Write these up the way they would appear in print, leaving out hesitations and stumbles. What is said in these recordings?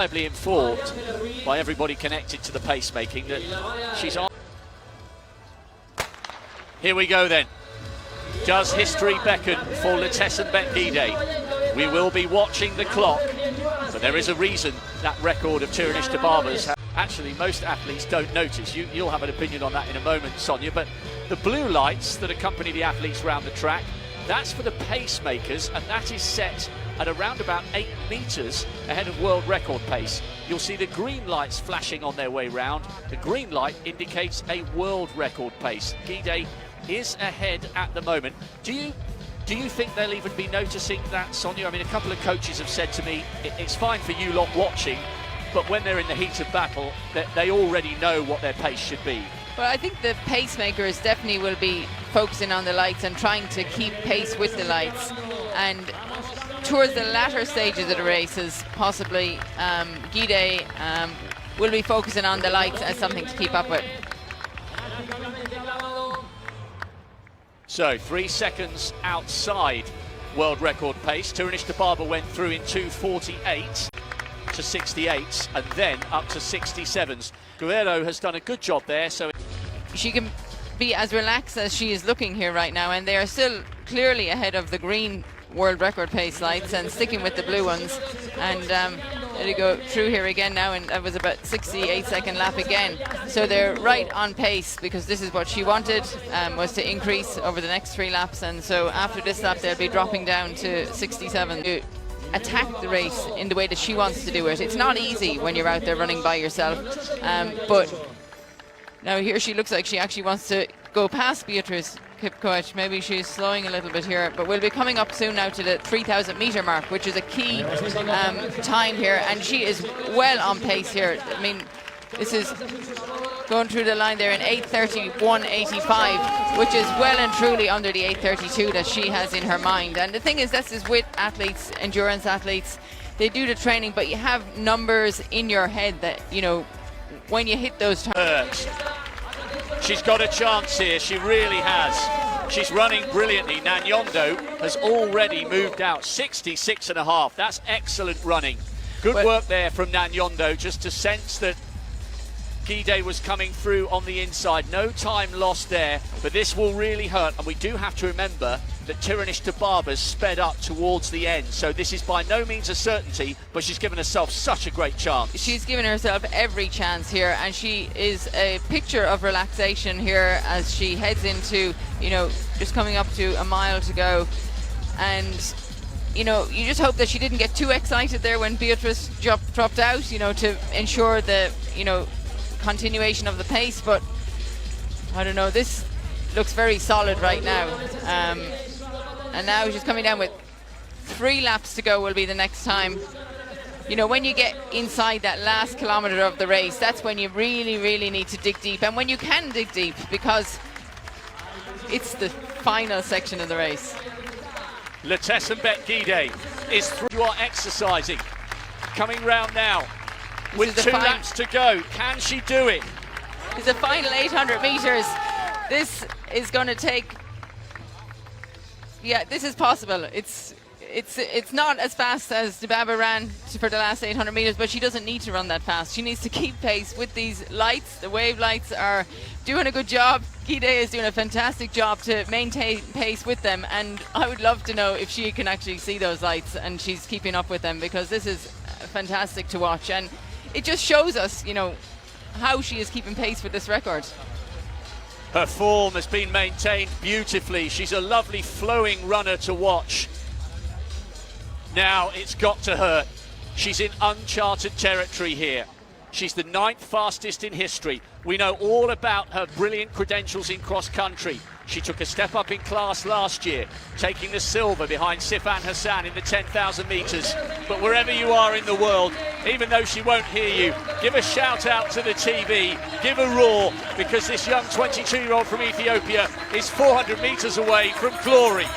Informed by everybody connected to the pacemaking that she's on. Here we go then. Does history beckon for Letesenbet Gidey? We will be watching the clock, but there is a reason that record of Tirinish Dibaba's. Actually, most athletes don't notice. You'll have an opinion on that in a moment, Sonia, but the blue lights that accompany the athletes around the track, that's for the pacemakers, and that is set at around about 8 meters ahead of world record pace. You'll see the green lights flashing on their way round. The green light indicates a world record pace. Gidey is ahead at the moment. Do you think they'll even be noticing that, Sonia? I mean, a couple of coaches have said to me, it's fine for you lot watching, but when they're in the heat of battle, they already know what their pace should be. Well, I think the pacemakers definitely will be focusing on the lights and trying to keep pace with the lights. And towards the latter stages of the races, possibly Gidey will be focusing on the lights as something to keep up with. So 3 seconds outside world record pace. Tirinish Dibaba went through in 2:48 to 68 and then up to 67s. Guerrero has done a good job there, so she can be as relaxed as she is looking here right now, and they are still clearly ahead of the green world record pace lights and sticking with the blue ones. And there you go through here again now, and that was about 68-second lap again. So they're right on pace, because this is what she wanted, was to increase over the next 3 laps. And so after this lap they'll be dropping down to 67 to attack the race in the way that she wants to do it. It's not easy when you're out there running by yourself, but now here she looks like she actually wants to go past Beatrice Kipkoech. Maybe she's slowing a little bit here, but we'll be coming up soon now to the 3,000 meter mark, which is a key time here, and she is well on pace here. I mean, this is going through the line there in 8:31.85, which is well and truly under the 8:32 that she has in her mind. And the thing is, this is with athletes, endurance athletes, they do the training, but you have numbers in your head that, you know, when you hit those times. She's got a chance here, she really has. She's running brilliantly. Nanyondo has already moved out 66.5. That's excellent running. Good work there from Nanyondo, just to sense that Gidey was coming through on the inside. No time lost there, but this will really hurt. And we do have to remember that Tirinish Dibaba's sped up towards the end. So this is by no means a certainty, but she's given herself such a great chance. She's given herself every chance here, and she is a picture of relaxation here as she heads into, you know, just coming up to a mile to go. And, you know, you just hope that she didn't get too excited there when Beatrice dropped out, you know, to ensure the, you know, continuation of the pace. But I don't know, this looks very solid right now, and now she's coming down with 3 laps to go will be the next time. You know, when you get inside that last kilometer of the race, that's when you really need to dig deep, and when you can dig deep, because it's the final section of the race. Letesenbet Gidey is through. You are exercising, coming round now with 2 laps to go. Can she do it? It's the final 800 meters. This is going to take, yeah, this is possible. It's not as fast as Dibaba ran for the last 800 meters, but she doesn't need to run that fast. She needs to keep pace with these lights. The wave lights are doing a good job. Gidey is doing a fantastic job to maintain pace with them, and I would love to know if she can actually see those lights and she's keeping up with them, because this is fantastic to watch, and it just shows us, you know, how she is keeping pace with this record. Her form has been maintained beautifully. She's a lovely flowing runner to watch. Now it's got to hurt. She's in uncharted territory here. She's the 9th fastest in history. We know all about her brilliant credentials in cross country. She took a step up in class last year, taking the silver behind Sifan Hassan in the 10,000 metres. But wherever you are in the world, even though she won't hear you, give a shout out to the TV, give a roar, because this young 22-year-old from Ethiopia is 400 metres away from glory.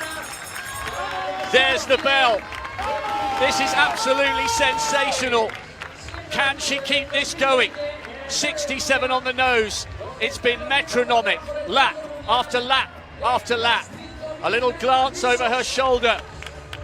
There's the bell. This is absolutely sensational. Can she keep this going? 67 on the nose. It's been metronomic, lap after lap after lap. A little glance over her shoulder.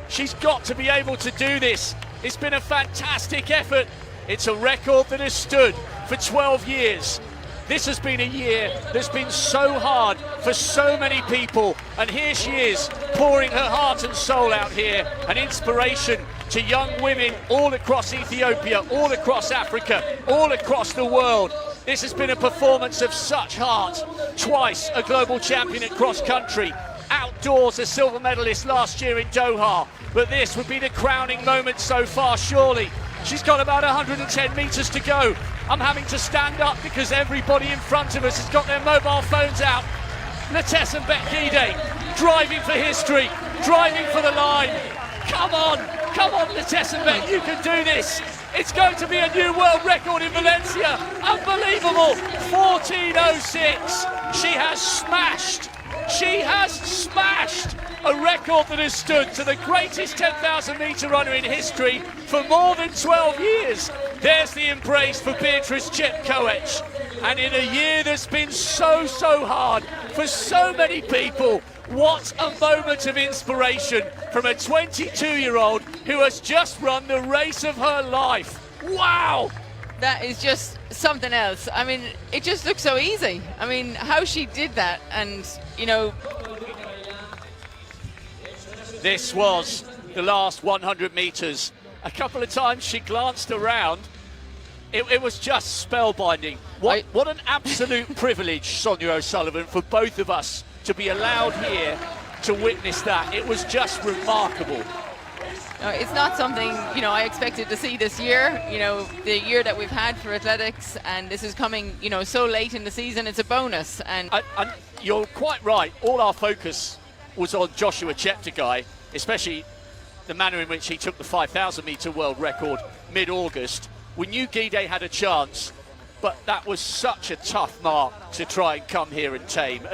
She's got to be able to do this. It's been a fantastic effort It's a record that has stood for 12 years. This has been a year that's been so hard for so many people, and here she is pouring her heart and soul out here, an inspiration to young women all across Ethiopia, all across Africa, all across the world. This has been a performance of such heart. Twice a global champion at cross country, outdoors a silver medalist last year in Doha, but this would be the crowning moment so far, surely. She's got about 110 metres to go. I'm having to stand up because everybody in front of us has got their mobile phones out. Letesenbet Gidey, driving for history, driving for the line. Come on, Letesenbet, you can do this. It's going to be a new world record in Valencia. Unbelievable, 14:06. She has smashed a record that has stood to the greatest 10,000 metre runner in history for more than 12 years. There's the embrace for Beatrice Chepkoech. And in a year that's been so hard for so many people, what a moment of inspiration from a 22-year-old who has just run the race of her life. Wow! That is just something else. I mean, it just looks so easy. I mean, how she did that, and, you know... This was the last 100 metres. A couple of times she glanced around. It was just spellbinding. What an absolute privilege, Sonia O'Sullivan, for both of us to be allowed here to witness that. It was just remarkable. It's not something, you know, I expected to see this year, you know, the year that we've had for athletics, and this is coming, you know, so late in the season. It's a bonus. And you're quite right. All our focus was on Joshua Cheptegei, especially the manner in which he took the 5,000 metre world record mid-August. We knew Gidey had a chance, but that was such a tough mark to try and come here and tame.